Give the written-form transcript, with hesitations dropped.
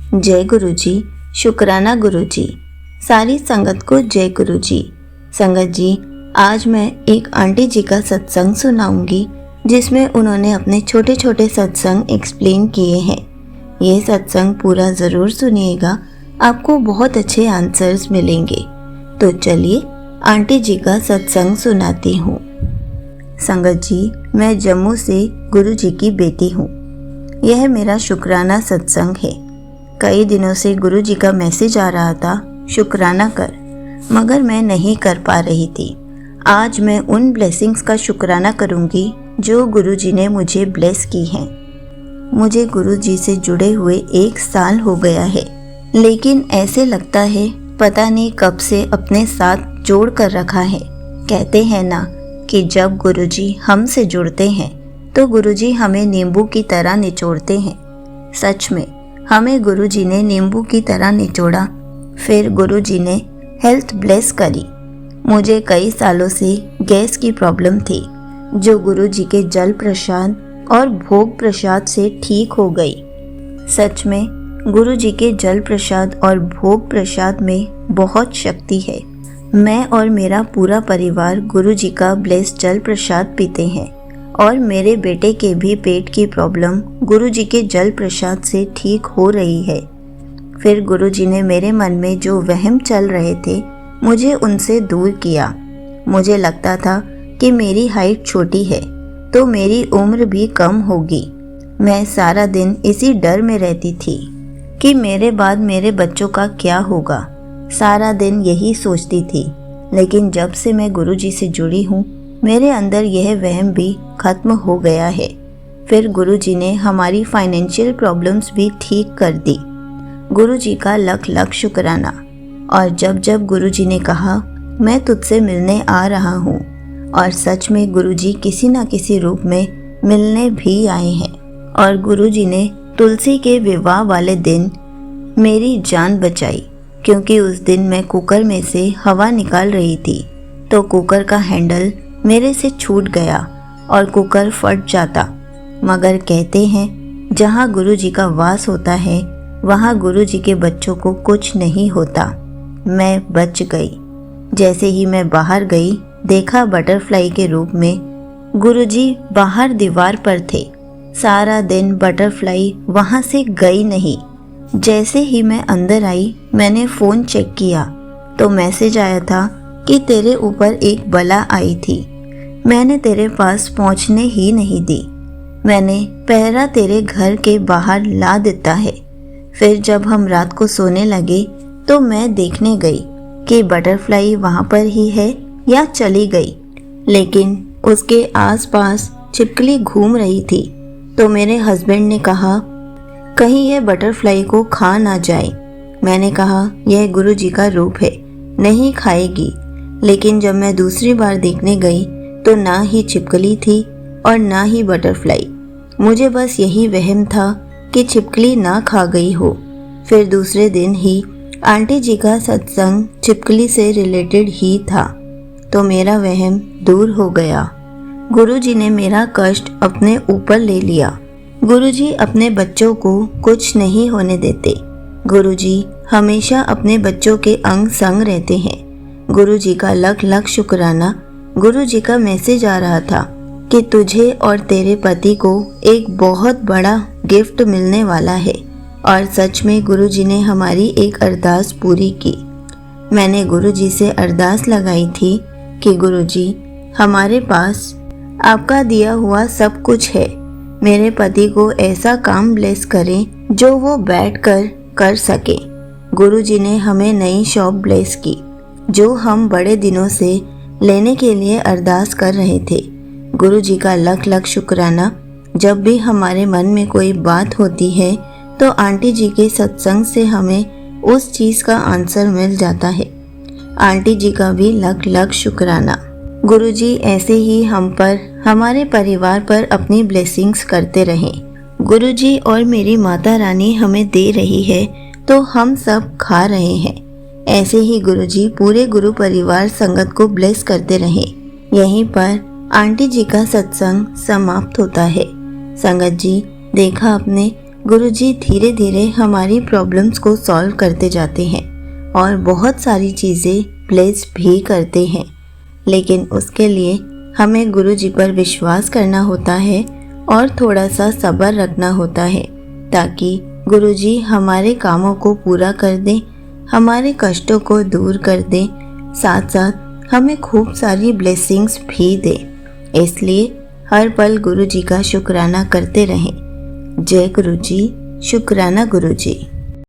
जय गुरु जी। शुक्राना गुरु जी। सारी संगत को जय गुरु जी। संगत जी, आज मैं एक आंटी जी का सत्संग सुनाऊंगी जिसमें उन्होंने अपने छोटे छोटे सत्संग एक्सप्लेन किए हैं। ये सत्संग पूरा ज़रूर सुनिएगा, आपको बहुत अच्छे आंसर्स मिलेंगे। तो चलिए आंटी जी का सत्संग सुनाती हूँ। संगत जी, मैं जम्मू से गुरु जी की बेटी हूँ। यह मेरा शुक्राना सत्संग है। कई दिनों से गुरु जी का मैसेज आ रहा था, शुक्राना कर, मगर मैं नहीं कर पा रही थी। आज मैं उन ब्लेसिंग्स का शुक्राना करूँगी जो गुरु जी ने मुझे ब्लेस की हैं। मुझे गुरु जी से जुड़े हुए 1 साल हो गया है, लेकिन ऐसे लगता है पता नहीं कब से अपने साथ जोड़ कर रखा है। कहते हैं ना कि जब गुरु जी हमसे जुड़ते हैं तो गुरु जी हमें नींबू की तरह निचोड़ते हैं। सच में हमें गुरु जी ने नींबू की तरह निचोड़ा। फिर गुरु जी ने हेल्थ ब्लेस करी। मुझे कई सालों से गैस की प्रॉब्लम थी, जो गुरु जी के जल प्रसाद और भोग प्रसाद से ठीक हो गई। सच में गुरु जी के जल प्रसाद और भोग प्रसाद में बहुत शक्ति है। मैं और मेरा पूरा परिवार गुरु जी का ब्लेस जल प्रसाद पीते हैं और मेरे बेटे के भी पेट की प्रॉब्लम गुरु जी के जल प्रसाद से ठीक हो रही है। फिर गुरु जी ने मेरे मन में जो वहम चल रहे थे, मुझे उनसे दूर किया। मुझे लगता था कि मेरी हाइट छोटी है तो मेरी उम्र भी कम होगी। मैं सारा दिन इसी डर में रहती थी कि मेरे बाद मेरे बच्चों का क्या होगा। सारा दिन यही सोचती थी। लेकिन जब से मैं गुरु जी से जुड़ी हूँ, मेरे अंदर यह वहम भी खत्म हो गया है। फिर गुरु जी ने हमारी फाइनेंशियल प्रॉब्लम्स भी ठीक कर दी। गुरु जी का लख लख शुक्राना। और जब जब गुरु जी ने कहा मैं तुझसे मिलने आ रहा हूँ, और सच में गुरु जी किसी न किसी रूप में मिलने भी आए हैं। और गुरु जी ने तुलसी के विवाह वाले दिन मेरी जान बचाई, क्योंकि उस दिन मैं कुकर में से हवा निकाल रही थी तो कुकर का हैंडल मेरे से छूट गया और कुकर फट जाता। मगर कहते हैं जहाँ गुरु जी का वास होता है वहाँ गुरु जी के बच्चों को कुछ नहीं होता। मैं बच गई। जैसे ही मैं बाहर गई, देखा बटरफ्लाई के रूप में गुरु जी बाहर दीवार पर थे। सारा दिन बटरफ्लाई वहाँ से गई नहीं। जैसे ही मैं अंदर आई, मैंने फ़ोन चेक किया तो मैसेज आया था कि तेरे ऊपर एक बला आई थी। मैंने तेरे पास पहुंचने ही नहीं दी। मैंने पहरा तेरे घर के बाहर ला देता है। फिर जब हम रात को सोने लगे तो मैं देखने गई कि बटरफ्लाई वहाँ पर ही है या चली गई, लेकिन उसके आसपास छिपकली घूम रही थी। तो मेरे हस्बैंड ने कहा कहीं यह बटरफ्लाई को खा ना जाए। मैंने कहा यह गुरु जी का रूप है, नहीं खाएगी। लेकिन जब मैं दूसरी बार देखने गई तो ना ही छिपकली थी और ना ही बटरफ्लाई। मुझे बस यही वहम था कि छिपकली ना खा गई हो। फिर दूसरे दिन ही आंटी जी का सत्संग छिपकली से रिलेटेड ही था, तो मेरा वहम दूर हो गया। गुरु जी ने मेरा कष्ट अपने ऊपर ले लिया। गुरु जी अपने बच्चों को कुछ नहीं होने देते। गुरु जी हमेशा अपने बच्चों के अंग संग रहते हैं। गुरु जी का लख लख शुक्राना। गुरु जी का मैसेज आ रहा था कि तुझे और तेरे पति को एक बहुत बड़ा गिफ्ट मिलने वाला है। और सच में गुरु जी ने हमारी एक अरदास पूरी की। मैंने गुरु जी से अरदास लगाई थी कि गुरु जी, हमारे पास आपका दिया हुआ सब कुछ है। मेरे पति को ऐसा काम ब्लेस करें जो वो बैठकर कर सके। गुरु जी ने हमें नई शॉप ब्लेस की, जो हम बड़े दिनों से लेने के लिए अरदास कर रहे थे। गुरु जी का लख लख शुक्राना। जब भी हमारे मन में कोई बात होती है तो आंटी जी के सत्संग से हमें उस चीज़ का आंसर मिल जाता है। आंटी जी का भी लख लख शुक्राना। गुरु जी ऐसे ही हम पर, हमारे परिवार पर अपनी ब्लेसिंग्स करते रहें। गुरु जी और मेरी माता रानी हमें दे रही है तो हम सब खा रहे हैं। ऐसे ही गुरु जी पूरे गुरु परिवार संगत को ब्लेस करते रहें। यहीं पर आंटी जी का सत्संग समाप्त होता है। संगत जी, देखा आपने, गुरुजी धीरे धीरे हमारी प्रॉब्लम्स को सॉल्व करते जाते हैं और बहुत सारी चीज़ें ब्लेस भी करते हैं, लेकिन उसके लिए हमें गुरुजी पर विश्वास करना होता है और थोड़ा सा सब्र रखना होता है ताकि गुरुजी हमारे कामों को पूरा कर दें, हमारे कष्टों को दूर कर दें, साथ साथ हमें खूब सारी ब्लेसिंग्स भी दें। इसलिए हर पल गुरुजी का शुक्राना करते रहें। जय गुरुजी, शुक्राना गुरुजी।